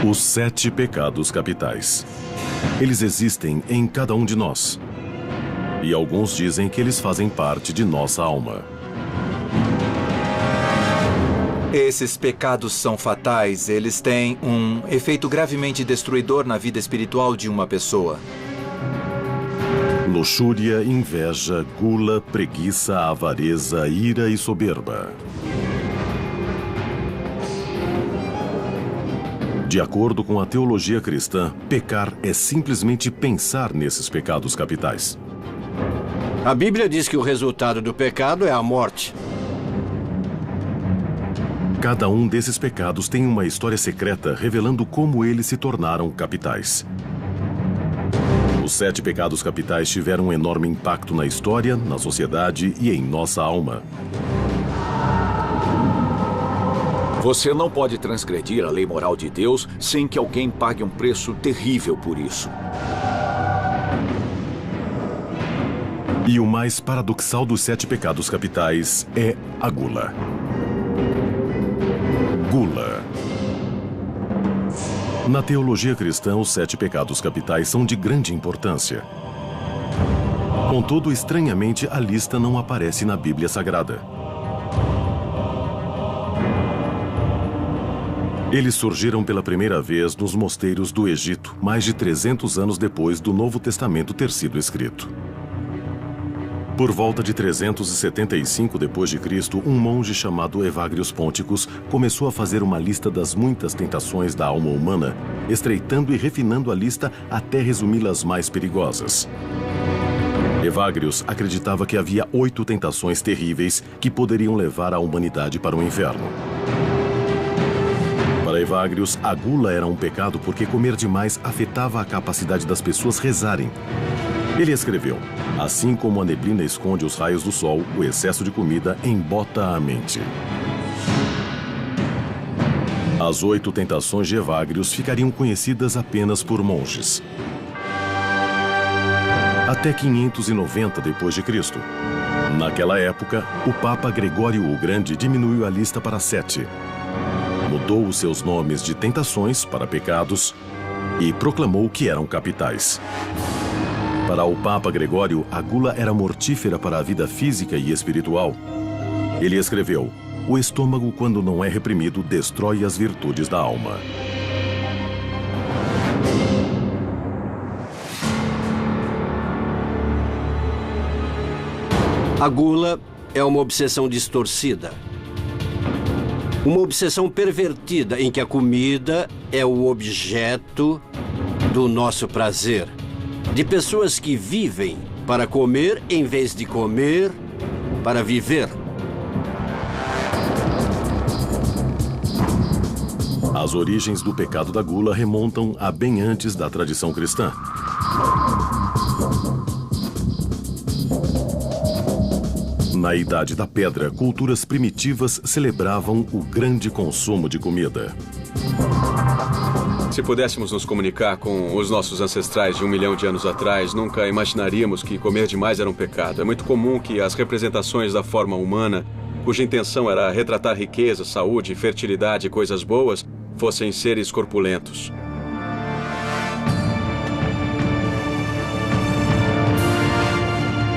Os 7 pecados capitais. Eles existem em cada um de nós. E alguns dizem que eles fazem parte de nossa alma. Esses pecados são fatais. Eles têm um efeito gravemente destruidor na vida espiritual de uma pessoa. Luxúria, inveja, gula, preguiça, avareza, ira e soberba. De acordo com a teologia cristã, pecar é simplesmente pensar nesses pecados capitais. A Bíblia diz que o resultado do pecado é a morte. Cada um desses pecados tem uma história secreta revelando como eles se tornaram capitais. Os 7 pecados capitais tiveram um enorme impacto na história, na sociedade e em nossa alma. Você não pode transgredir a lei moral de Deus sem que alguém pague um preço terrível por isso. E o mais paradoxal dos 7 pecados capitais é a gula. Gula. Na teologia cristã, os 7 pecados capitais são de grande importância. Contudo, estranhamente, a lista não aparece na Bíblia Sagrada. Eles surgiram pela primeira vez nos mosteiros do Egito, mais de 300 anos depois do Novo Testamento ter sido escrito. Por volta de 375 d.C., um monge chamado Evagrius Ponticus começou a fazer uma lista das muitas tentações da alma humana, estreitando e refinando a lista até resumi-las mais perigosas. Evagrius acreditava que havia 8 tentações terríveis que poderiam levar a humanidade para o inferno. Para Evagrius, a gula era um pecado porque comer demais afetava a capacidade das pessoas rezarem. Ele escreveu: assim como a neblina esconde os raios do sol, o excesso de comida embota a mente. As 8 tentações de Evagrius ficariam conhecidas apenas por monges. Até 590 d.C. Naquela época, o Papa Gregório o Grande diminuiu a lista para 7. Mudou os seus nomes de tentações para pecados e proclamou que eram capitais. Para o Papa Gregório, a gula era mortífera para a vida física e espiritual. Ele escreveu: o estômago, quando não é reprimido, destrói as virtudes da alma. A gula é uma obsessão distorcida. Uma obsessão pervertida em que a comida é o objeto do nosso prazer. De pessoas que vivem para comer em vez de comer para viver. As origens do pecado da gula remontam a bem antes da tradição cristã. Na Idade da Pedra, culturas primitivas celebravam o grande consumo de comida. Se pudéssemos nos comunicar com os nossos ancestrais de 1 milhão de anos atrás, nunca imaginaríamos que comer demais era um pecado. É muito comum que as representações da forma humana, cuja intenção era retratar riqueza, saúde, fertilidade e coisas boas, fossem seres corpulentos.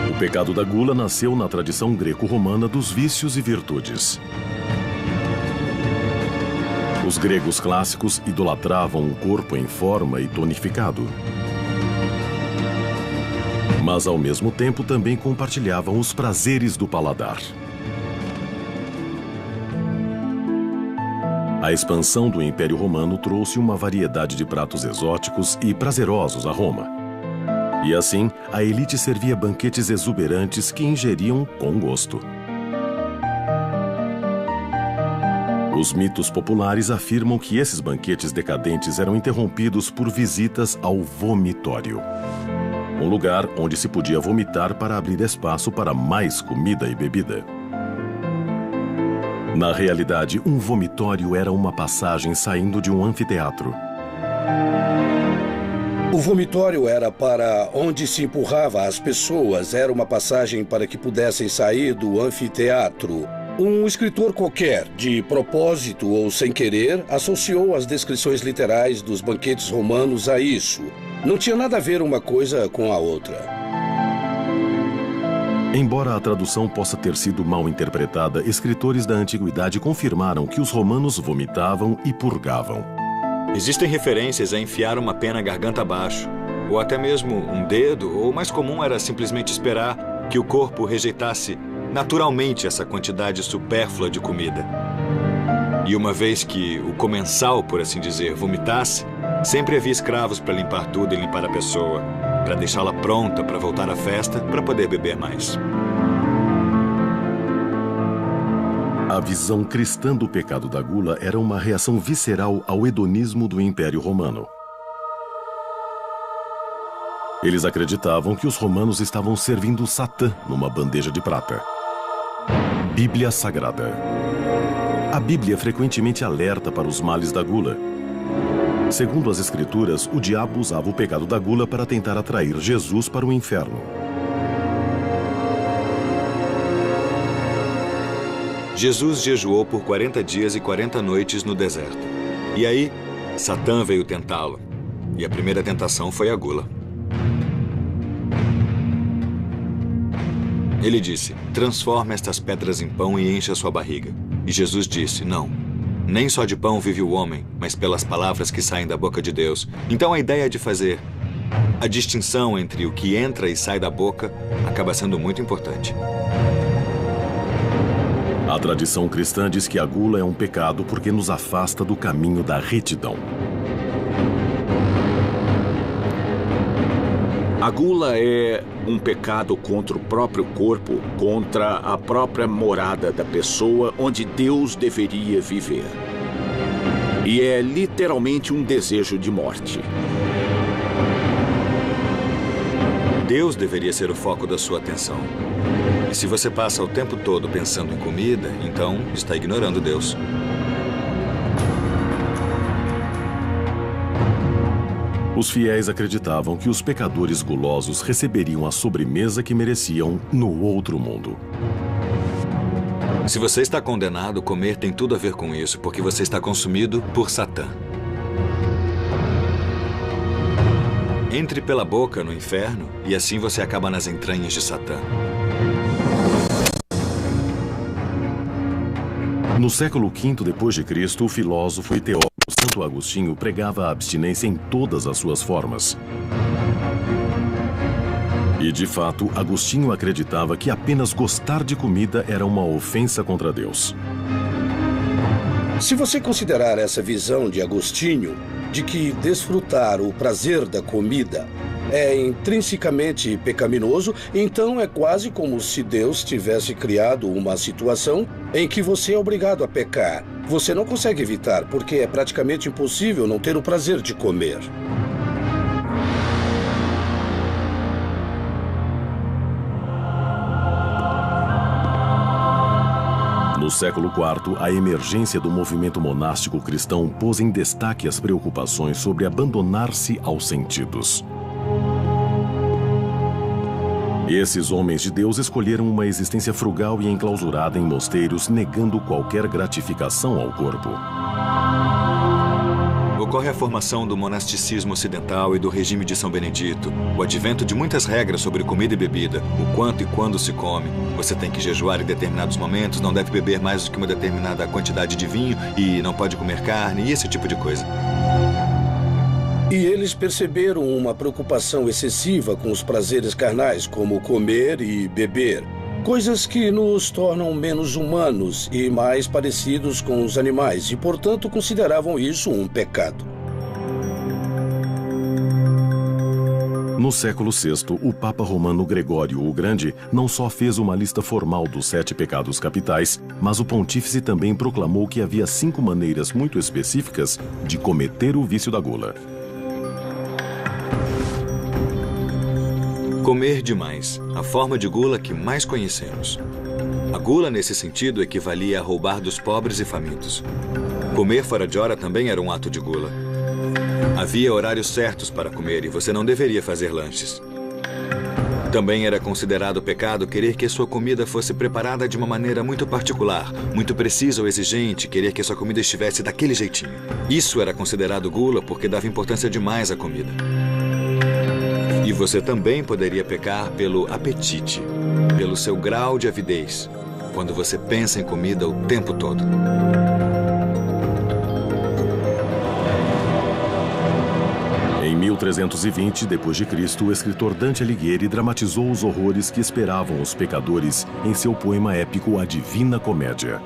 O pecado da gula nasceu na tradição greco-romana dos vícios e virtudes. Os gregos clássicos idolatravam um corpo em forma e tonificado. Mas, ao mesmo tempo, também compartilhavam os prazeres do paladar. A expansão do Império Romano trouxe uma variedade de pratos exóticos e prazerosos a Roma. E assim, a elite servia banquetes exuberantes que ingeriam com gosto. Os mitos populares afirmam que esses banquetes decadentes eram interrompidos por visitas ao vomitório. Um lugar onde se podia vomitar para abrir espaço para mais comida e bebida. Na realidade, um vomitório era uma passagem saindo de um anfiteatro. O vomitório era para onde se empurrava as pessoas, era uma passagem para que pudessem sair do anfiteatro. Um escritor qualquer, de propósito ou sem querer, associou as descrições literais dos banquetes romanos a isso. Não tinha nada a ver uma coisa com a outra. Embora a tradução possa ter sido mal interpretada, escritores da antiguidade confirmaram que os romanos vomitavam e purgavam. Existem referências a enfiar uma pena garganta abaixo, ou até mesmo um dedo, ou o mais comum era simplesmente esperar que o corpo rejeitasse naturalmente essa quantidade supérflua de comida. E uma vez que o comensal, por assim dizer, vomitasse, sempre havia escravos para limpar tudo e limpar a pessoa, para deixá-la pronta para voltar à festa, para poder beber mais. A visão cristã do pecado da gula era uma reação visceral ao hedonismo do Império Romano. Eles acreditavam que os romanos estavam servindo Satã numa bandeja de prata. Bíblia Sagrada. A Bíblia frequentemente alerta para os males da gula. Segundo as Escrituras, o diabo usava o pecado da gula para tentar atrair Jesus para o inferno. Jesus jejuou por 40 dias e 40 noites no deserto. E aí, Satã veio tentá-lo. E a primeira tentação foi a gula. Ele disse, transforma estas pedras em pão e enche a sua barriga. E Jesus disse, não, nem só de pão vive o homem, mas pelas palavras que saem da boca de Deus. Então a ideia de fazer a distinção entre o que entra e sai da boca acaba sendo muito importante. A tradição cristã diz que a gula é um pecado porque nos afasta do caminho da retidão. A gula é um pecado contra o próprio corpo, contra a própria morada da pessoa onde Deus deveria viver. E é literalmente um desejo de morte. Deus deveria ser o foco da sua atenção. E se você passa o tempo todo pensando em comida, então está ignorando Deus. Os fiéis acreditavam que os pecadores gulosos receberiam a sobremesa que mereciam no outro mundo. Se você está condenado, comer tem tudo a ver com isso, porque você está consumido por Satã. Entre pela boca no inferno e assim você acaba nas entranhas de Satã. No século V d.C., o filósofo e teólogo Santo Agostinho pregava a abstinência em todas as suas formas. E, de fato, Agostinho acreditava que apenas gostar de comida era uma ofensa contra Deus. Se você considerar essa visão de Agostinho, de que desfrutar o prazer da comida é intrinsecamente pecaminoso, então é quase como se Deus tivesse criado uma situação em que você é obrigado a pecar. Você não consegue evitar, porque é praticamente impossível não ter o prazer de comer. No século IV, a emergência do movimento monástico cristão pôs em destaque as preocupações sobre abandonar-se aos sentidos. Esses homens de Deus escolheram uma existência frugal e enclausurada em mosteiros, negando qualquer gratificação ao corpo. Ocorre a formação do monasticismo ocidental e do regime de São Benedito, o advento de muitas regras sobre comida e bebida, o quanto e quando se come. Você tem que jejuar em determinados momentos, não deve beber mais do que uma determinada quantidade de vinho e não pode comer carne e esse tipo de coisa. E eles perceberam uma preocupação excessiva com os prazeres carnais, como comer e beber. Coisas que nos tornam menos humanos e mais parecidos com os animais, e, portanto, consideravam isso um pecado. No século VI, o Papa Romano Gregório o Grande não só fez uma lista formal dos 7 pecados capitais, mas o pontífice também proclamou que havia 5 maneiras muito específicas de cometer o vício da gula. Comer demais, a forma de gula que mais conhecemos. A gula, nesse sentido, equivalia a roubar dos pobres e famintos. Comer fora de hora também era um ato de gula. Havia horários certos para comer e você não deveria fazer lanches. Também era considerado pecado querer que sua comida fosse preparada de uma maneira muito particular, muito precisa ou exigente, querer que sua comida estivesse daquele jeitinho. Isso era considerado gula porque dava importância demais à comida. E você também poderia pecar pelo apetite, pelo seu grau de avidez, quando você pensa em comida o tempo todo. Em 1320 d.C., o escritor Dante Alighieri dramatizou os horrores que esperavam os pecadores em seu poema épico A Divina Comédia.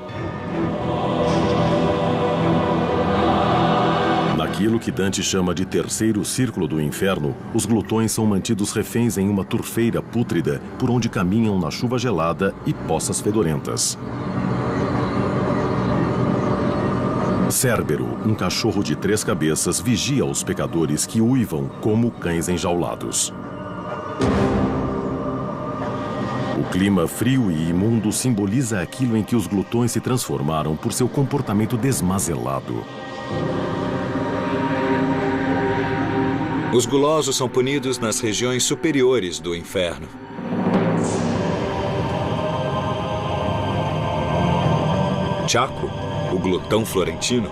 Naquilo que Dante chama de terceiro círculo do inferno, os glutões são mantidos reféns em uma turfeira pútrida por onde caminham na chuva gelada e poças fedorentas. Cérbero, um cachorro de 3 cabeças, vigia os pecadores que uivam como cães enjaulados. O clima frio e imundo simboliza aquilo em que os glutões se transformaram por seu comportamento desmazelado. Os gulosos são punidos nas regiões superiores do inferno. Chaco, o glutão florentino,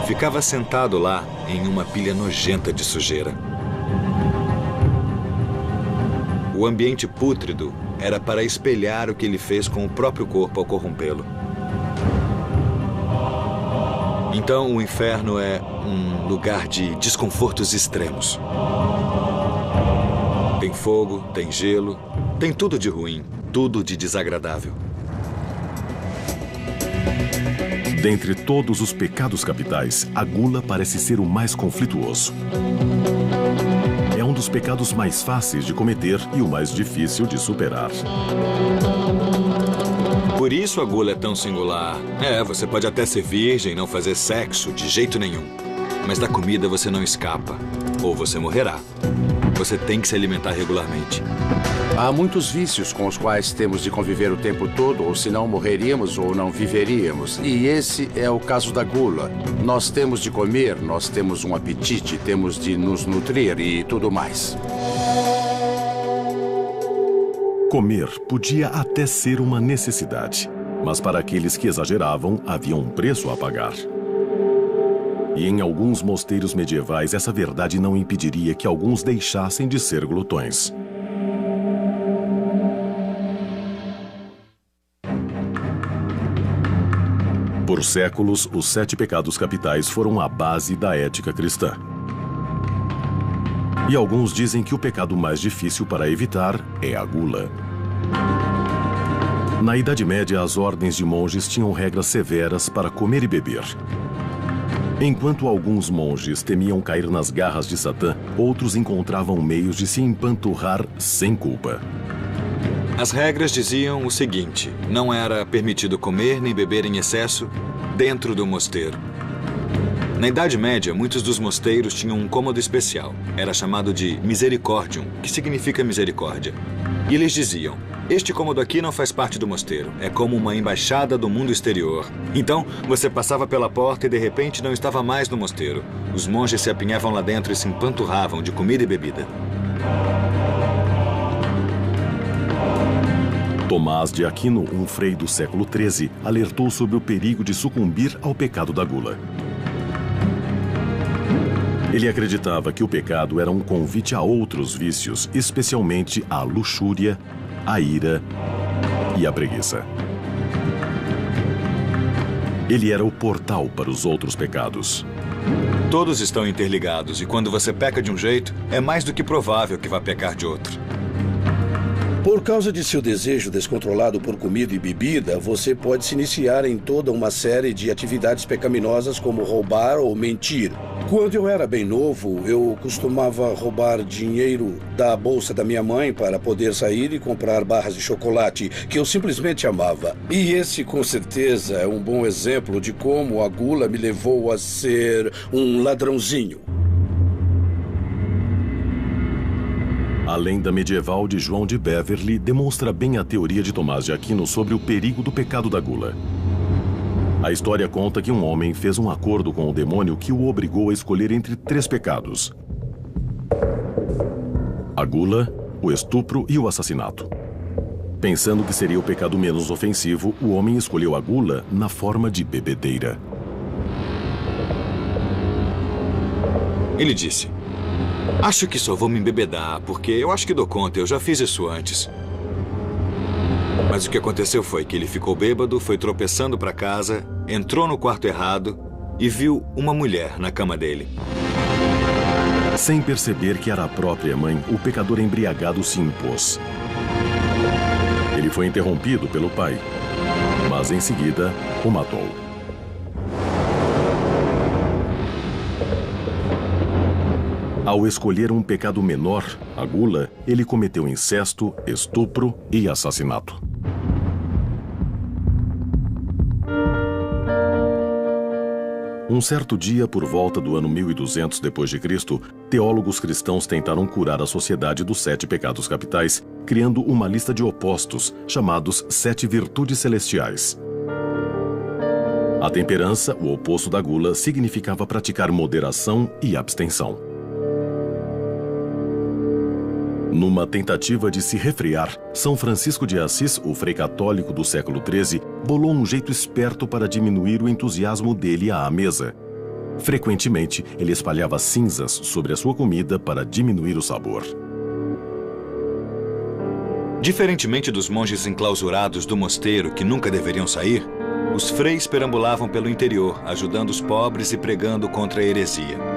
ficava sentado lá em uma pilha nojenta de sujeira. O ambiente pútrido era para espelhar o que ele fez com o próprio corpo ao corrompê-lo. Então, o inferno é um lugar de desconfortos extremos. Tem fogo, tem gelo, tem tudo de ruim, tudo de desagradável. Dentre todos os pecados capitais, a gula parece ser o mais conflituoso. É um dos pecados mais fáceis de cometer e o mais difícil de superar. Por isso a gula é tão singular. Você pode até ser virgem e não fazer sexo de jeito nenhum. Mas da comida você não escapa. Ou você morrerá. Você tem que se alimentar regularmente. Há muitos vícios com os quais temos de conviver o tempo todo, ou senão morreríamos ou não viveríamos. E esse é o caso da gula. Nós temos de comer, nós temos um apetite, temos de nos nutrir e tudo mais. Comer podia até ser uma necessidade, mas para aqueles que exageravam, havia um preço a pagar. E em alguns mosteiros medievais, essa verdade não impediria que alguns deixassem de ser glutões. Por séculos, os 7 pecados capitais foram a base da ética cristã. E alguns dizem que o pecado mais difícil para evitar é a gula. Na Idade Média, as ordens de monges tinham regras severas para comer e beber. Enquanto alguns monges temiam cair nas garras de Satã, outros encontravam meios de se empanturrar sem culpa. As regras diziam o seguinte: não era permitido comer nem beber em excesso dentro do mosteiro. Na Idade Média, muitos dos mosteiros tinham um cômodo especial. Era chamado de misericordium, que significa misericórdia. E eles diziam: este cômodo aqui não faz parte do mosteiro. É como uma embaixada do mundo exterior. Então, você passava pela porta e de repente não estava mais no mosteiro. Os monges se apinhavam lá dentro e se empanturravam de comida e bebida. Tomás de Aquino, um frei do século XIII, alertou sobre o perigo de sucumbir ao pecado da gula. Ele acreditava que o pecado era um convite a outros vícios, especialmente a luxúria, a ira e a preguiça. Ele era o portal para os outros pecados. Todos estão interligados e quando você peca de um jeito, é mais do que provável que vá pecar de outro. Por causa de seu desejo descontrolado por comida e bebida, você pode se iniciar em toda uma série de atividades pecaminosas como roubar ou mentir. Quando eu era bem novo, eu costumava roubar dinheiro da bolsa da minha mãe para poder sair e comprar barras de chocolate, que eu simplesmente amava. E esse, com certeza, é um bom exemplo de como a gula me levou a ser um ladrãozinho. A lenda medieval de João de Beverly demonstra bem a teoria de Tomás de Aquino sobre o perigo do pecado da gula. A história conta que um homem fez um acordo com o demônio que o obrigou a escolher entre 3 pecados: a gula, o estupro e o assassinato. Pensando que seria o pecado menos ofensivo, o homem escolheu a gula na forma de bebedeira. Ele disse: acho que só vou me embebedar, porque eu acho que dou conta, eu já fiz isso antes. Mas o que aconteceu foi que ele ficou bêbado, foi tropeçando para casa, entrou no quarto errado e viu uma mulher na cama dele. Sem perceber que era a própria mãe, o pecador embriagado se impôs. Ele foi interrompido pelo pai, mas em seguida o matou. Ao escolher um pecado menor, a gula, ele cometeu incesto, estupro e assassinato. Um certo dia, por volta do ano 1200 d.C., teólogos cristãos tentaram curar a sociedade dos 7 pecados capitais, criando uma lista de opostos, chamados 7 virtudes celestiais. A temperança, o oposto da gula, significava praticar moderação e abstenção. Numa tentativa de se refrear, São Francisco de Assis, o frei católico do século XIII, bolou um jeito esperto para diminuir o entusiasmo dele à mesa. Frequentemente, ele espalhava cinzas sobre a sua comida para diminuir o sabor. Diferentemente dos monges enclausurados do mosteiro que nunca deveriam sair, os freis perambulavam pelo interior, ajudando os pobres e pregando contra a heresia.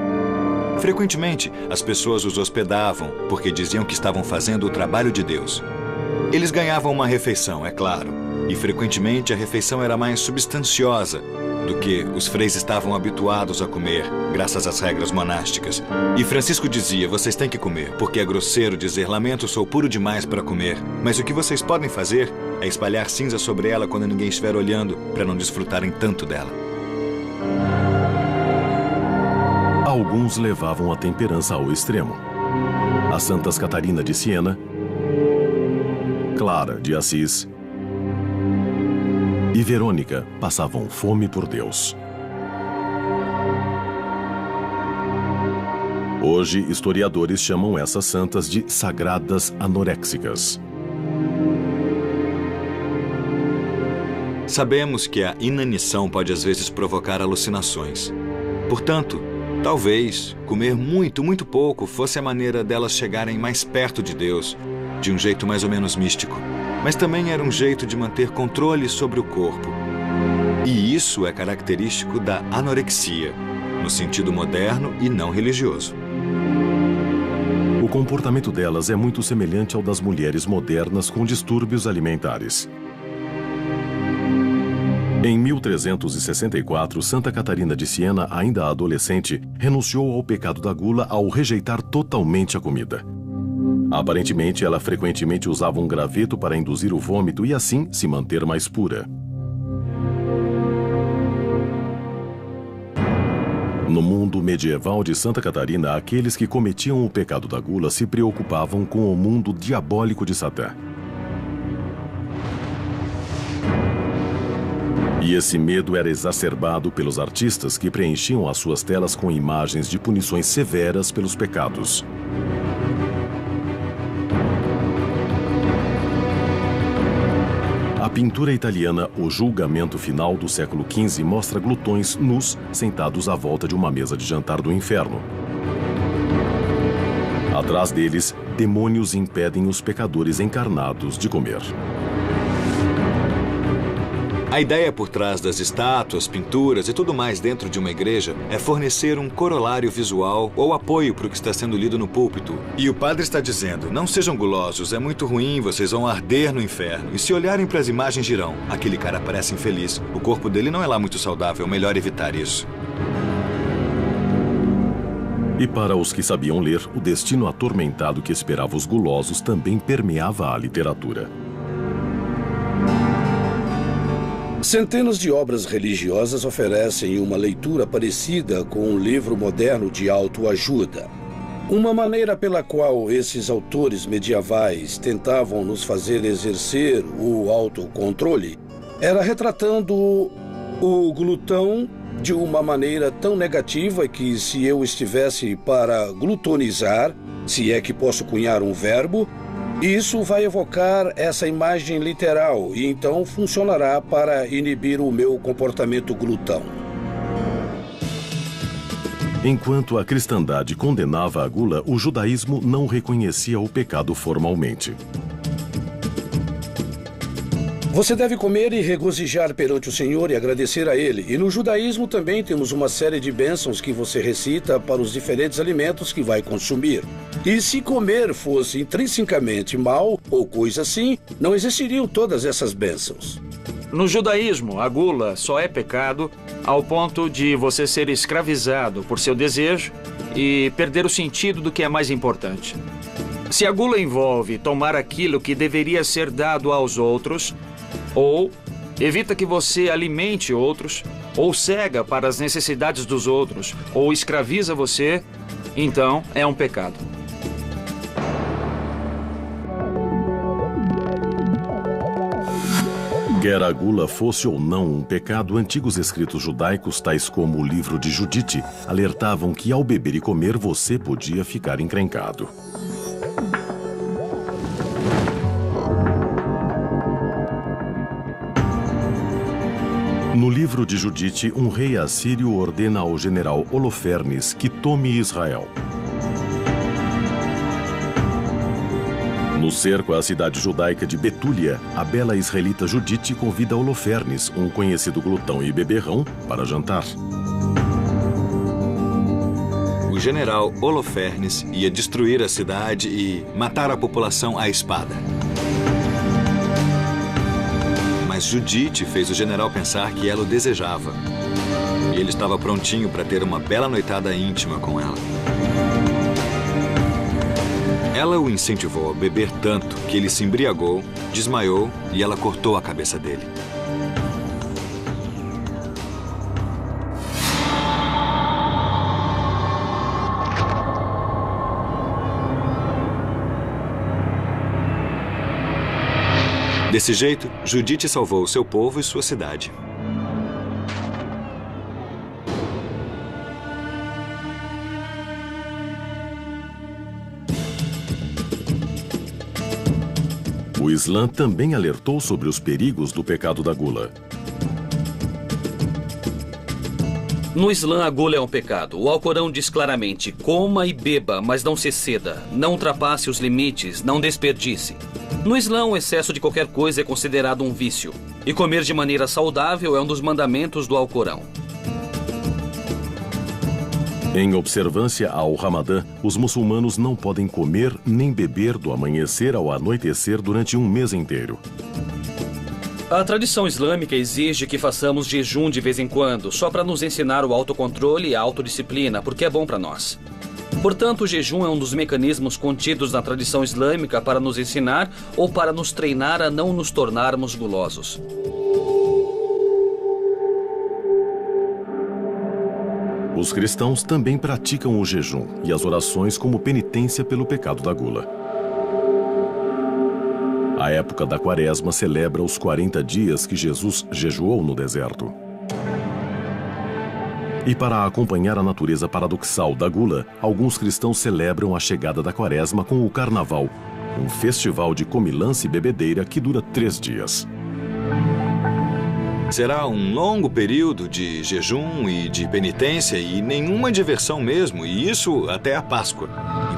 Frequentemente, as pessoas os hospedavam porque diziam que estavam fazendo o trabalho de Deus. Eles ganhavam uma refeição, é claro, e frequentemente a refeição era mais substanciosa do que os freis estavam habituados a comer, graças às regras monásticas. E Francisco dizia: vocês têm que comer, porque é grosseiro dizer lamento, sou puro demais para comer. Mas o que vocês podem fazer é espalhar cinza sobre ela quando ninguém estiver olhando, para não desfrutarem tanto dela. Alguns levavam a temperança ao extremo. As santas Catarina de Siena, Clara de Assis e Verônica passavam fome por Deus. Hoje, historiadores chamam essas santas de sagradas anoréxicas. Sabemos que a inanição pode às vezes provocar alucinações. Portanto, talvez comer muito, muito pouco fosse a maneira delas chegarem mais perto de Deus, de um jeito mais ou menos místico. Mas também era um jeito de manter controle sobre o corpo. E isso é característico da anorexia, no sentido moderno e não religioso. O comportamento delas é muito semelhante ao das mulheres modernas com distúrbios alimentares. Em 1364, Santa Catarina de Siena, ainda adolescente, renunciou ao pecado da gula ao rejeitar totalmente a comida. Aparentemente, ela frequentemente usava um graveto para induzir o vômito e assim se manter mais pura. No mundo medieval de Santa Catarina, aqueles que cometiam o pecado da gula se preocupavam com o mundo diabólico de Satã. E esse medo era exacerbado pelos artistas que preenchiam as suas telas com imagens de punições severas pelos pecados. A pintura italiana O Julgamento Final do século XV mostra glutões nus sentados à volta de uma mesa de jantar do inferno. Atrás deles, demônios impedem os pecadores encarnados de comer. A ideia por trás das estátuas, pinturas e tudo mais dentro de uma igreja é fornecer um corolário visual ou apoio para o que está sendo lido no púlpito. E o padre está dizendo: não sejam gulosos, é muito ruim, vocês vão arder no inferno. E se olharem para as imagens dirão: aquele cara parece infeliz, o corpo dele não é lá muito saudável, melhor evitar isso. E para os que sabiam ler, o destino atormentado que esperava os gulosos também permeava a literatura. Centenas de obras religiosas oferecem uma leitura parecida com um livro moderno de autoajuda. Uma maneira pela qual esses autores medievais tentavam nos fazer exercer o autocontrole era retratando o glutão de uma maneira tão negativa que, se eu estivesse para glutonizar, se é que posso cunhar um verbo, Isso vai evocar essa imagem literal e então funcionará para inibir o meu comportamento glutão. Enquanto a cristandade condenava a gula, o judaísmo não reconhecia o pecado formalmente. Você deve comer e regozijar perante o Senhor e agradecer a Ele. E no judaísmo também temos uma série de bênçãos que você recita para os diferentes alimentos que vai consumir. E se comer fosse intrinsecamente mal ou coisa assim, não existiriam todas essas bênçãos. No judaísmo, a gula só é pecado ao ponto de você ser escravizado por seu desejo e perder o sentido do que é mais importante. Se a gula envolve tomar aquilo que deveria ser dado aos outros, ou evita que você alimente outros, ou cega para as necessidades dos outros, ou escraviza você, então é um pecado. Quer a gula fosse ou não um pecado, antigos escritos judaicos, tais como o livro de Judite, alertavam que ao beber e comer você podia ficar encrencado. No livro de Judite, um rei assírio ordena ao general Holofernes que tome Israel. No cerco à cidade judaica de Betúlia, a bela israelita Judite convida Holofernes, um conhecido glutão e beberrão, para jantar. O general Holofernes ia destruir a cidade e matar a população à espada. Mas Judite fez o general pensar que ela o desejava. E ele estava prontinho para ter uma bela noitada íntima com ela. Ela o incentivou a beber tanto que ele se embriagou, desmaiou e ela cortou a cabeça dele. Desse jeito, Judite salvou seu povo e sua cidade. O Islã também alertou sobre os perigos do pecado da gula. No Islã, a gula é um pecado. O Alcorão diz claramente: coma e beba, mas não se exceda. Não ultrapasse os limites, não desperdice. No Islã, o excesso de qualquer coisa é considerado um vício. E comer de maneira saudável é um dos mandamentos do Alcorão. Em observância ao Ramadã, os muçulmanos não podem comer nem beber do amanhecer ao anoitecer durante um mês inteiro. A tradição islâmica exige que façamos jejum de vez em quando, só para nos ensinar o autocontrole e a autodisciplina, porque é bom para nós. Portanto, o jejum é um dos mecanismos contidos na tradição islâmica para nos ensinar ou para nos treinar a não nos tornarmos gulosos. Os cristãos também praticam o jejum e as orações como penitência pelo pecado da gula. A época da Quaresma celebra os 40 dias que Jesus jejuou no deserto. E para acompanhar a natureza paradoxal da gula, alguns cristãos celebram a chegada da Quaresma com o Carnaval, um festival de comilança e bebedeira que dura 3 dias. Será um longo período de jejum e de penitência e nenhuma diversão mesmo, e isso até a Páscoa.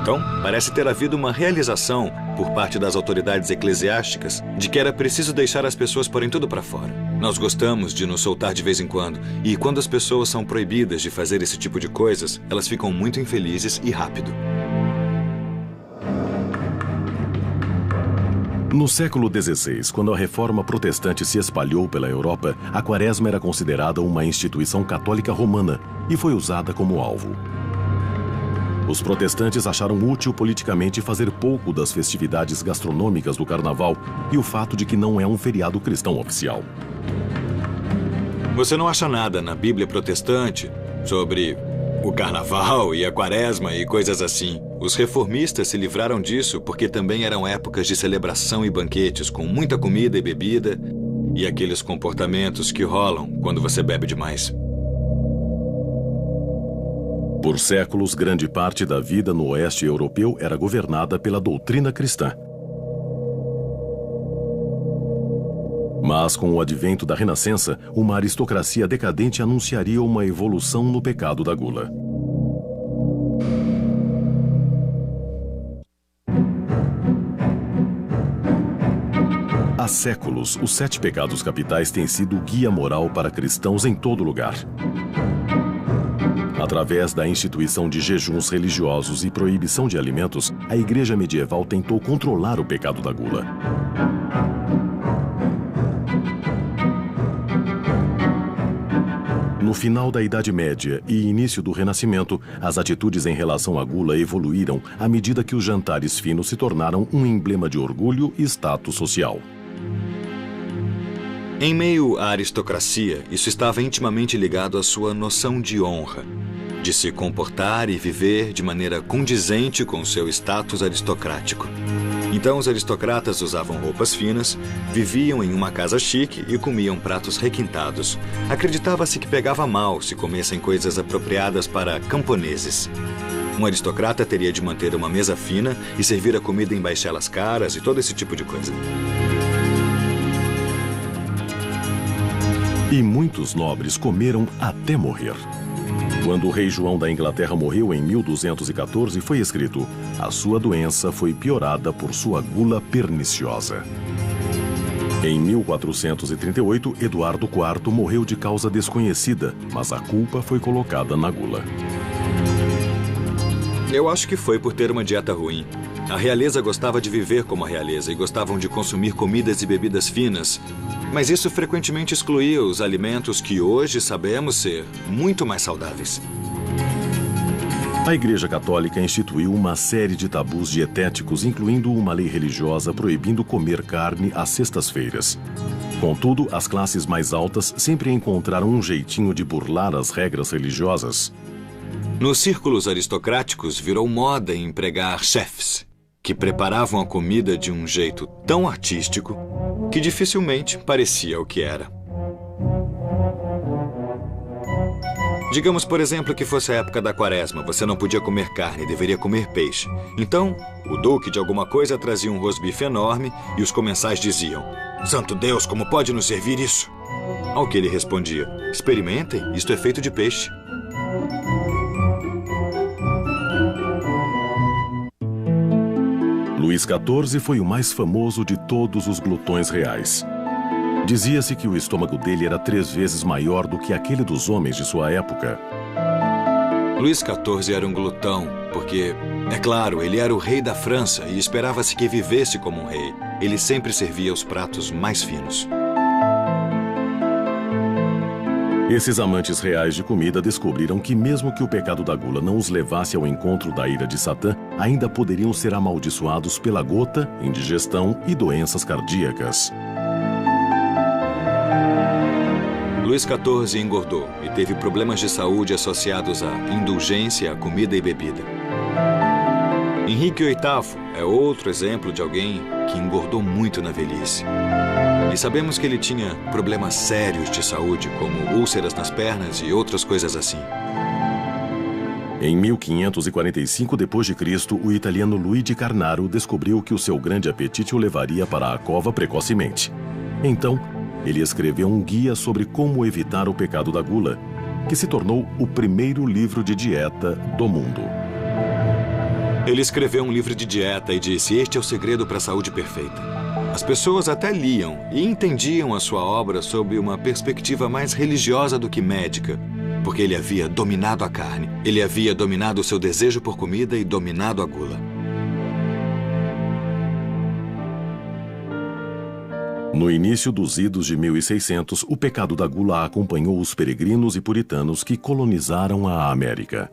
Então, parece ter havido uma realização por parte das autoridades eclesiásticas de que era preciso deixar as pessoas porem tudo para fora. Nós gostamos de nos soltar de vez em quando, e quando as pessoas são proibidas de fazer esse tipo de coisas, elas ficam muito infelizes e rápido. No século XVI, quando a reforma protestante se espalhou pela Europa, a Quaresma era considerada uma instituição católica romana e foi usada como alvo. Os protestantes acharam útil politicamente fazer pouco das festividades gastronômicas do Carnaval e o fato de que não é um feriado cristão oficial. Você não acha nada na Bíblia protestante sobre o Carnaval e a Quaresma e coisas assim. Os reformistas se livraram disso porque também eram épocas de celebração e banquetes com muita comida e bebida e aqueles comportamentos que rolam quando você bebe demais. Por séculos, grande parte da vida no oeste europeu era governada pela doutrina cristã. Mas com o advento da Renascença, uma aristocracia decadente anunciaria uma evolução no pecado da gula. Há séculos, os 7 pecados capitais têm sido o guia moral para cristãos em todo lugar. Através da instituição de jejuns religiosos e proibição de alimentos, a Igreja medieval tentou controlar o pecado da gula. No final da Idade Média e início do Renascimento, as atitudes em relação à gula evoluíram à medida que os jantares finos se tornaram um emblema de orgulho e status social. Em meio à aristocracia, isso estava intimamente ligado à sua noção de honra, de se comportar e viver de maneira condizente com seu status aristocrático. Então, os aristocratas usavam roupas finas, viviam em uma casa chique e comiam pratos requintados. Acreditava-se que pegava mal se comessem coisas apropriadas para camponeses. Um aristocrata teria de manter uma mesa fina e servir a comida em baixelas caras e todo esse tipo de coisa. E muitos nobres comeram até morrer. Quando o rei João da Inglaterra morreu em 1214, foi escrito: a sua doença foi piorada por sua gula perniciosa. Em 1438, Eduardo IV morreu de causa desconhecida, mas a culpa foi colocada na gula. Eu acho que foi por ter uma dieta ruim. A realeza gostava de viver como a realeza e gostavam de consumir comidas e bebidas finas, mas isso frequentemente excluía os alimentos que hoje sabemos ser muito mais saudáveis. A Igreja Católica instituiu uma série de tabus dietéticos, incluindo uma lei religiosa proibindo comer carne às sextas-feiras. Contudo, as classes mais altas sempre encontraram um jeitinho de burlar as regras religiosas. Nos círculos aristocráticos, virou moda empregar chefes, que preparavam a comida de um jeito tão artístico que dificilmente parecia o que era. Digamos, por exemplo, que fosse a época da quaresma, você não podia comer carne, deveria comer peixe. Então, o duque de alguma coisa trazia um rosbife enorme e os comensais diziam: "Santo Deus, como pode nos servir isso?" Ao que ele respondia: "Experimentem, isto é feito de peixe." Luís XIV foi o mais famoso de todos os glutões reais. Dizia-se que o estômago dele era 3 vezes maior do que aquele dos homens de sua época. Luís XIV era um glutão, porque, é claro, ele era o rei da França e esperava-se que vivesse como um rei. Ele sempre servia os pratos mais finos. Esses amantes reais de comida descobriram que mesmo que o pecado da gula não os levasse ao encontro da ira de Satã, ainda poderiam ser amaldiçoados pela gota, indigestão e doenças cardíacas. Luís XIV engordou e teve problemas de saúde associados à indulgência à comida e bebida. Henrique VIII é outro exemplo de alguém que engordou muito na velhice. E sabemos que ele tinha problemas sérios de saúde, como úlceras nas pernas e outras coisas assim. Em 1545 d.C., o italiano Luigi Carnaro descobriu que o seu grande apetite o levaria para a cova precocemente. Então, ele escreveu um guia sobre como evitar o pecado da gula, que se tornou o primeiro livro de dieta do mundo. Ele escreveu um livro de dieta e disse: "Este é o segredo para a saúde perfeita." As pessoas até liam e entendiam a sua obra sob uma perspectiva mais religiosa do que médica, porque ele havia dominado a carne, ele havia dominado o seu desejo por comida e dominado a gula. No início dos idos de 1600, o pecado da gula acompanhou os peregrinos e puritanos que colonizaram a América.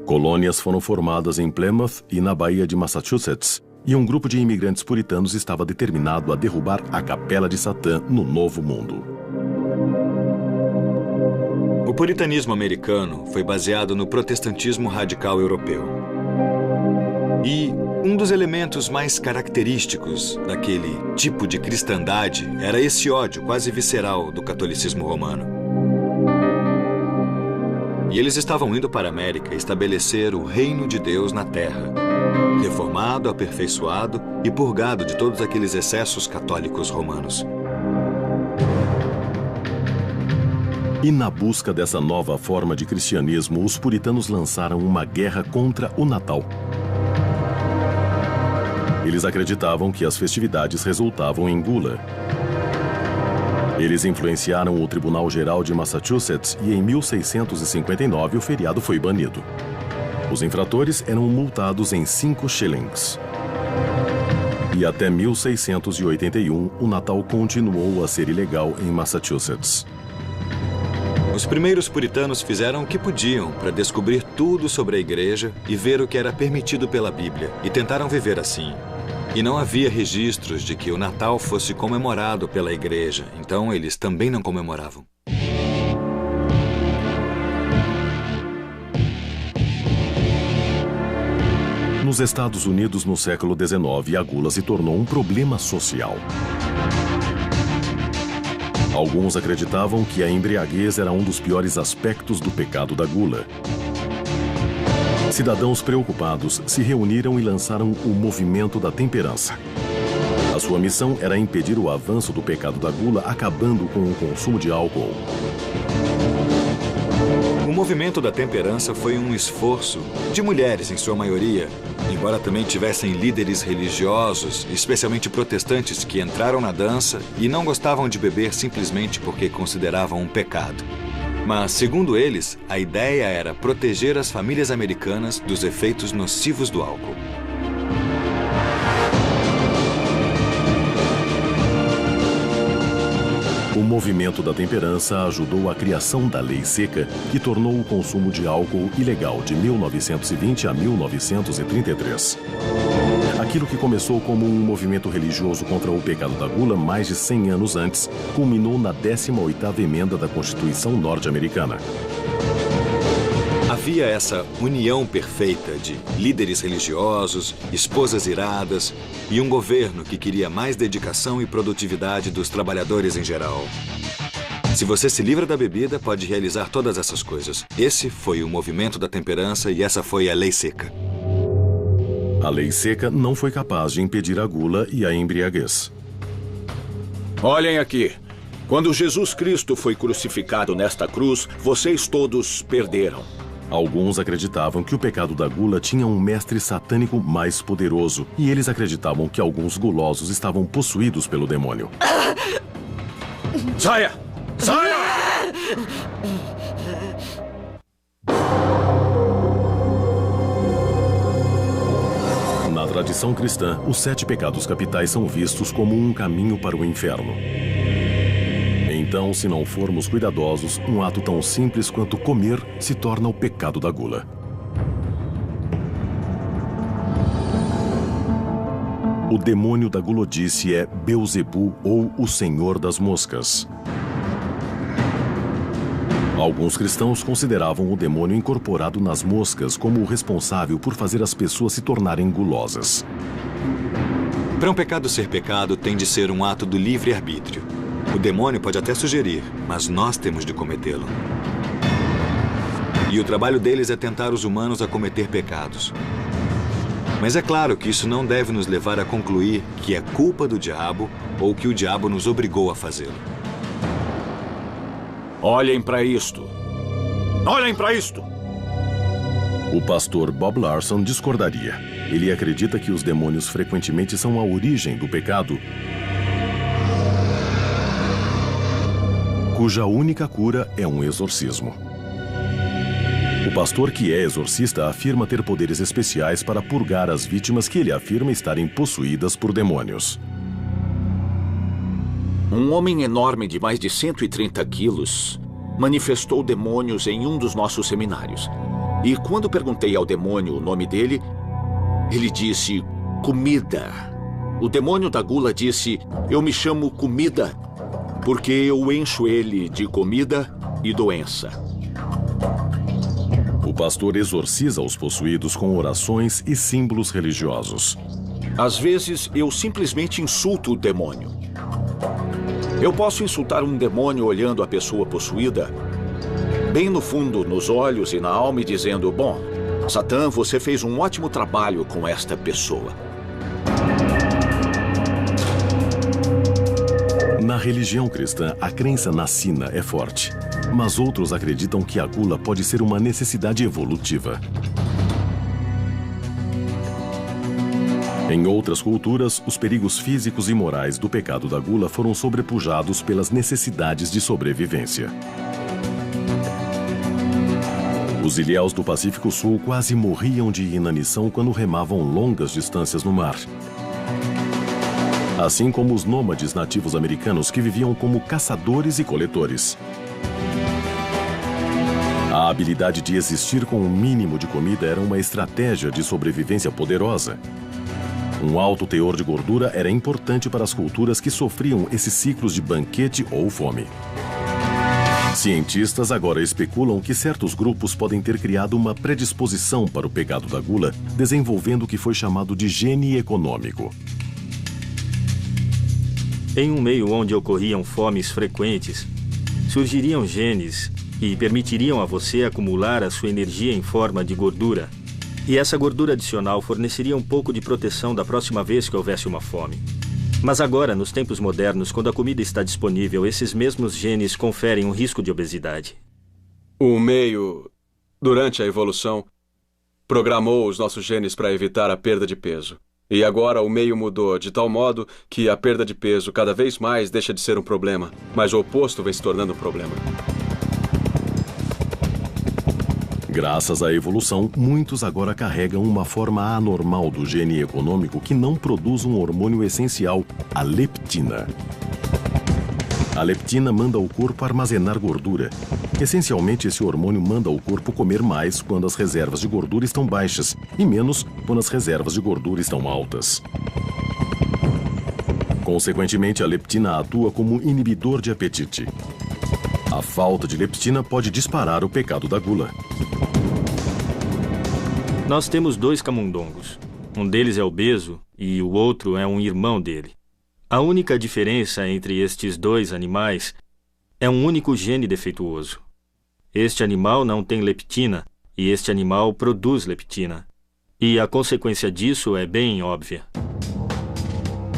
Colônias foram formadas em Plymouth e na Baía de Massachusetts, e um grupo de imigrantes puritanos estava determinado a derrubar a Capela de Satã no Novo Mundo. O puritanismo americano foi baseado no protestantismo radical europeu. E um dos elementos mais característicos daquele tipo de cristandade era esse ódio quase visceral do catolicismo romano. E eles estavam indo para a América estabelecer o reino de Deus na terra, reformado, aperfeiçoado e purgado de todos aqueles excessos católicos romanos. E na busca dessa nova forma de cristianismo, os puritanos lançaram uma guerra contra o Natal. Eles acreditavam que as festividades resultavam em gula. Eles influenciaram o Tribunal Geral de Massachusetts e em 1659 o feriado foi banido. Os infratores eram multados em 5 shillings. E até 1681, o Natal continuou a ser ilegal em Massachusetts. Os primeiros puritanos fizeram o que podiam para descobrir tudo sobre a igreja e ver o que era permitido pela Bíblia, e tentaram viver assim. E não havia registros de que o Natal fosse comemorado pela igreja, então eles também não comemoravam. Nos Estados Unidos, no século XIX, a gula se tornou um problema social. Alguns acreditavam que a embriaguez era um dos piores aspectos do pecado da gula. Cidadãos preocupados se reuniram e lançaram o Movimento da Temperança. A sua missão era impedir o avanço do pecado da gula, acabando com o consumo de álcool. O Movimento da Temperança foi um esforço de mulheres, em sua maioria, embora também tivessem líderes religiosos, especialmente protestantes, que entraram na dança e não gostavam de beber simplesmente porque consideravam um pecado. Mas, segundo eles, a ideia era proteger as famílias americanas dos efeitos nocivos do álcool. O Movimento da Temperança ajudou a criação da Lei Seca, que tornou o consumo de álcool ilegal de 1920 a 1933. Aquilo que começou como um movimento religioso contra o pecado da gula mais de 100 anos antes, culminou na 18ª emenda da Constituição norte-americana. Havia essa união perfeita de líderes religiosos, esposas iradas e um governo que queria mais dedicação e produtividade dos trabalhadores em geral. Se você se livra da bebida, pode realizar todas essas coisas. Esse foi o Movimento da Temperança e essa foi a Lei Seca. A Lei Seca não foi capaz de impedir a gula e a embriaguez. Olhem aqui. Quando Jesus Cristo foi crucificado nesta cruz, vocês todos perderam. Alguns acreditavam que o pecado da gula tinha um mestre satânico mais poderoso, e eles acreditavam que alguns gulosos estavam possuídos pelo demônio. Saia! Saia! Na tradição cristã, os 7 pecados capitais são vistos como um caminho para o inferno. Então, se não formos cuidadosos, um ato tão simples quanto comer se torna o pecado da gula. O demônio da gulodice é Beelzebu, ou o Senhor das Moscas. Alguns cristãos consideravam o demônio incorporado nas moscas como o responsável por fazer as pessoas se tornarem gulosas. Para um pecado ser pecado, tem de ser um ato do livre-arbítrio. O demônio pode até sugerir, mas nós temos de cometê-lo. E o trabalho deles é tentar os humanos a cometer pecados. Mas é claro que isso não deve nos levar a concluir que é culpa do diabo ou que o diabo nos obrigou a fazê-lo. Olhem para isto. Olhem para isto! O pastor Bob Larson discordaria. Ele acredita que os demônios frequentemente são a origem do pecado, cuja única cura é um exorcismo. O pastor que é exorcista afirma ter poderes especiais para purgar as vítimas que ele afirma estarem possuídas por demônios. Um homem enorme de mais de 130 quilos manifestou demônios em um dos nossos seminários. E quando perguntei ao demônio o nome dele, ele disse comida. O demônio da gula disse: eu me chamo comida porque eu encho ele de comida e doença. O pastor exorciza os possuídos com orações e símbolos religiosos. Às vezes, eu simplesmente insulto o demônio. Eu posso insultar um demônio olhando a pessoa possuída bem no fundo, nos olhos e na alma, e dizendo: bom, Satã, você fez um ótimo trabalho com esta pessoa. Na religião cristã, a crença na sina é forte. mas outros acreditam que a gula pode ser uma necessidade evolutiva. Em outras culturas, os perigos físicos e morais do pecado da gula foram sobrepujados pelas necessidades de sobrevivência. Os ilhéus do Pacífico Sul quase morriam de inanição quando remavam longas distâncias no mar. Assim como os nômades nativos americanos que viviam como caçadores e coletores. A habilidade de existir com um mínimo de comida era uma estratégia de sobrevivência poderosa. Um alto teor de gordura era importante para as culturas que sofriam esses ciclos de banquete ou fome. Cientistas agora especulam que certos grupos podem ter criado uma predisposição para o pecado da gula, desenvolvendo o que foi chamado de gene econômico. Em um meio onde ocorriam fomes frequentes, surgiriam genes que permitiriam a você acumular a sua energia em forma de gordura. E essa gordura adicional forneceria um pouco de proteção da próxima vez que houvesse uma fome. Mas agora, nos tempos modernos, quando a comida está disponível, esses mesmos genes conferem um risco de obesidade. O meio, durante a evolução, programou os nossos genes para evitar a perda de peso. E agora o meio mudou de tal modo que a perda de peso cada vez mais deixa de ser um problema, mas o oposto vem se tornando um problema. Graças à evolução, muitos agora carregam uma forma anormal do gene econômico que não produz um hormônio essencial, a leptina. A leptina manda o corpo armazenar gordura. Essencialmente, esse hormônio manda o corpo comer mais quando as reservas de gordura estão baixas e menos quando as reservas de gordura estão altas. Consequentemente, a leptina atua como inibidor de apetite. A falta de leptina pode disparar o pecado da gula. Nós temos 2 camundongos. Um deles é obeso e o outro é um irmão dele. A única diferença entre estes 2 animais é um único gene defeituoso. Este animal não tem leptina e este animal produz leptina. E a consequência disso é bem óbvia.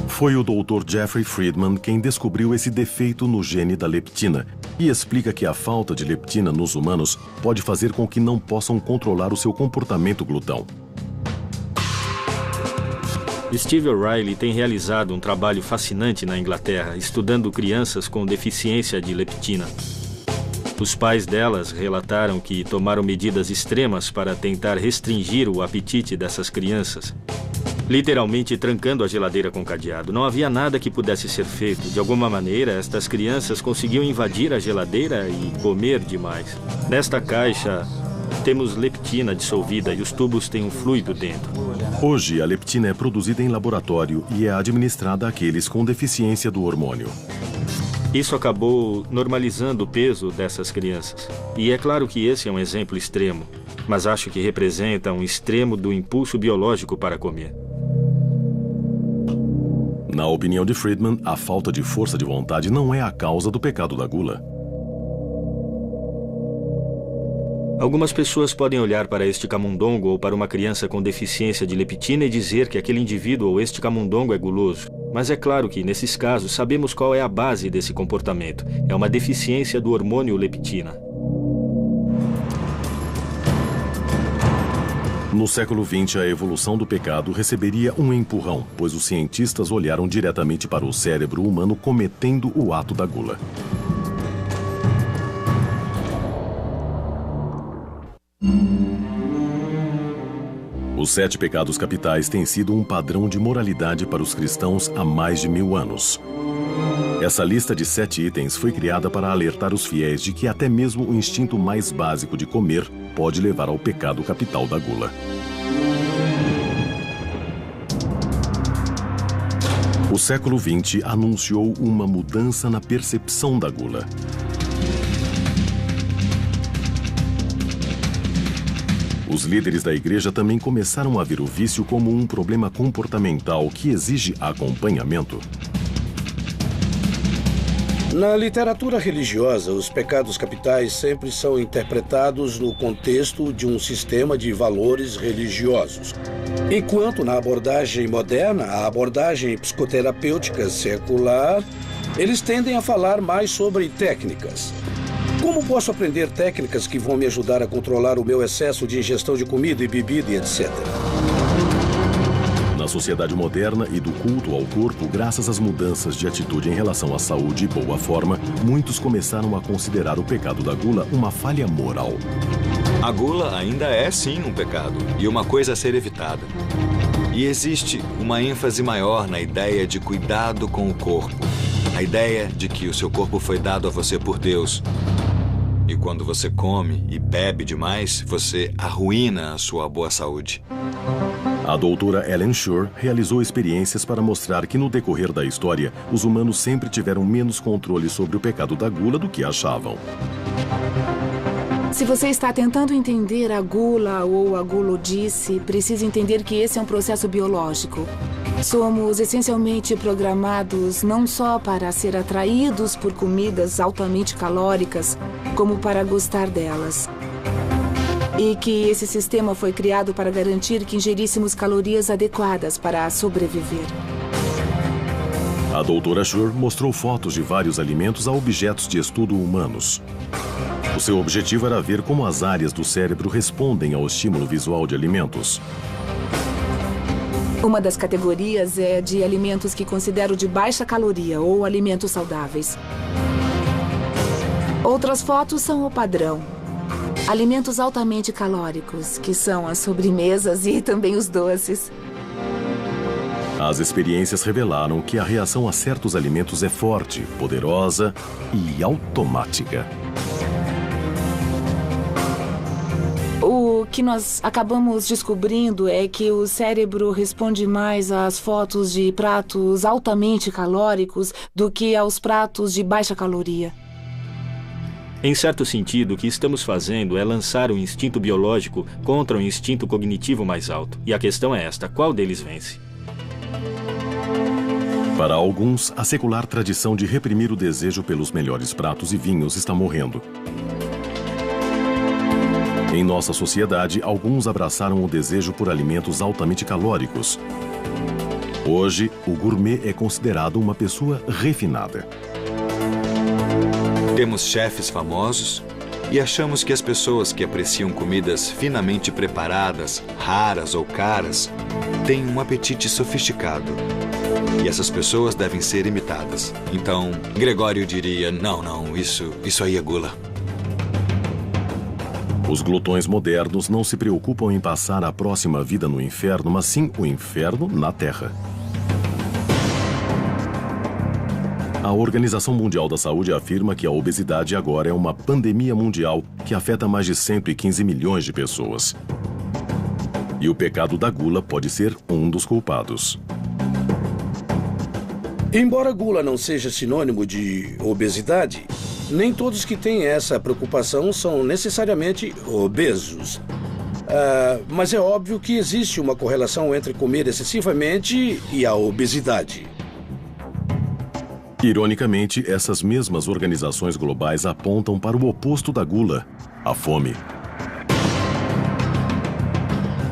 Foi o Dr. Jeffrey Friedman quem descobriu esse defeito no gene da leptina e explica que a falta de leptina nos humanos pode fazer com que não possam controlar o seu comportamento glutão. Steve O'Reilly tem realizado um trabalho fascinante na Inglaterra, estudando crianças com deficiência de leptina. Os pais delas relataram que tomaram medidas extremas para tentar restringir o apetite dessas crianças. Literalmente trancando a geladeira com cadeado. Não havia nada que pudesse ser feito. De alguma maneira, estas crianças conseguiam invadir a geladeira e comer demais. Nesta caixa, temos leptina dissolvida e os tubos têm um fluido dentro. Hoje, a leptina é produzida em laboratório e é administrada àqueles com deficiência do hormônio. Isso acabou normalizando o peso dessas crianças. E é claro que esse é um exemplo extremo, mas acho que representa um extremo do impulso biológico para comer. Na opinião de Friedman, a falta de força de vontade não é a causa do pecado da gula. Algumas pessoas podem olhar para este camundongo ou para uma criança com deficiência de leptina e dizer que aquele indivíduo ou este camundongo é guloso. Mas é claro que, nesses casos, sabemos qual é a base desse comportamento. É uma deficiência do hormônio leptina. No século XX, a evolução do pecado receberia um empurrão, pois os cientistas olharam diretamente para o cérebro humano cometendo o ato da gula. Os 7 pecados capitais têm sido um padrão de moralidade para os cristãos há mais de 1000 anos. Essa lista de 7 itens foi criada para alertar os fiéis de que até mesmo o instinto mais básico de comer pode levar ao pecado capital da gula. O século XX anunciou uma mudança na percepção da gula. Os líderes da igreja também começaram a ver o vício como um problema comportamental que exige acompanhamento. Na literatura religiosa, os pecados capitais sempre são interpretados no contexto de um sistema de valores religiosos. Enquanto na abordagem moderna, a abordagem psicoterapêutica secular, eles tendem a falar mais sobre técnicas. Como posso aprender técnicas que vão me ajudar a controlar o meu excesso de ingestão de comida e bebida e etc? Na sociedade moderna e do culto ao corpo, graças às mudanças de atitude em relação à saúde e boa forma, muitos começaram a considerar o pecado da gula uma falha moral. A gula ainda é, sim, um pecado e uma coisa a ser evitada. E existe uma ênfase maior na ideia de cuidado com o corpo. A ideia de que o seu corpo foi dado a você por Deus. E quando você come e bebe demais, você arruína a sua boa saúde. A doutora Ellen Shore realizou experiências para mostrar que no decorrer da história, os humanos sempre tiveram menos controle sobre o pecado da gula do que achavam. Se você está tentando entender a gula ou a gulodice, precisa entender que esse é um processo biológico. Somos essencialmente programados não só para ser atraídos por comidas altamente calóricas, como para gostar delas. E que esse sistema foi criado para garantir que ingeríssemos calorias adequadas para sobreviver. A doutora Shore mostrou fotos de vários alimentos a objetos de estudo humanos. O seu objetivo era ver como as áreas do cérebro respondem ao estímulo visual de alimentos. Uma das categorias é de alimentos que considero de baixa caloria ou alimentos saudáveis. Outras fotos são o padrão. Alimentos altamente calóricos, que são as sobremesas e também os doces. As experiências revelaram que a reação a certos alimentos é forte, poderosa e automática. O que nós acabamos descobrindo é que o cérebro responde mais às fotos de pratos altamente calóricos do que aos pratos de baixa caloria. Em certo sentido, o que estamos fazendo é lançar o instinto biológico contra o instinto cognitivo mais alto. E a questão é esta: qual deles vence? Para alguns, a secular tradição de reprimir o desejo pelos melhores pratos e vinhos está morrendo. Em nossa sociedade, alguns abraçaram o desejo por alimentos altamente calóricos. Hoje, o gourmet é considerado uma pessoa refinada. Temos chefes famosos e achamos que as pessoas que apreciam comidas finamente preparadas, raras ou caras, têm um apetite sofisticado. E essas pessoas devem ser imitadas. Então, Gregório diria, não, isso aí é gula. Os glutões modernos não se preocupam em passar a próxima vida no inferno, mas sim o inferno na Terra. A Organização Mundial da Saúde afirma que a obesidade agora é uma pandemia mundial que afeta mais de 115 milhões de pessoas. E o pecado da gula pode ser um dos culpados. Embora gula não seja sinônimo de obesidade, nem todos que têm essa preocupação são necessariamente obesos. Mas é óbvio que existe uma correlação entre comer excessivamente e a obesidade. Ironicamente, essas mesmas organizações globais apontam para o oposto da gula, a fome.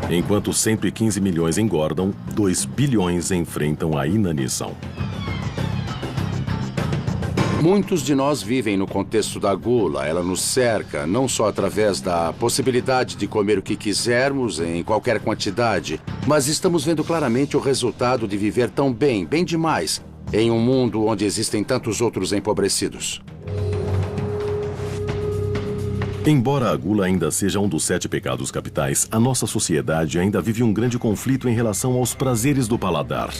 Enquanto 115 milhões engordam, 2 bilhões enfrentam a inanição. Muitos de nós vivem no contexto da gula. Ela nos cerca, não só através da possibilidade de comer o que quisermos em qualquer quantidade, mas estamos vendo claramente o resultado de viver tão bem, bem demais, em um mundo onde existem tantos outros empobrecidos. Embora a gula ainda seja um dos 7 pecados capitais, a nossa sociedade ainda vive um grande conflito em relação aos prazeres do paladar.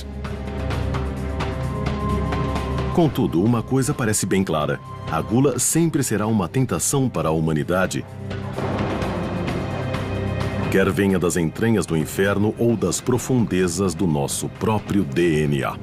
Contudo, uma coisa parece bem clara: a gula sempre será uma tentação para a humanidade, quer venha das entranhas do inferno ou das profundezas do nosso próprio DNA.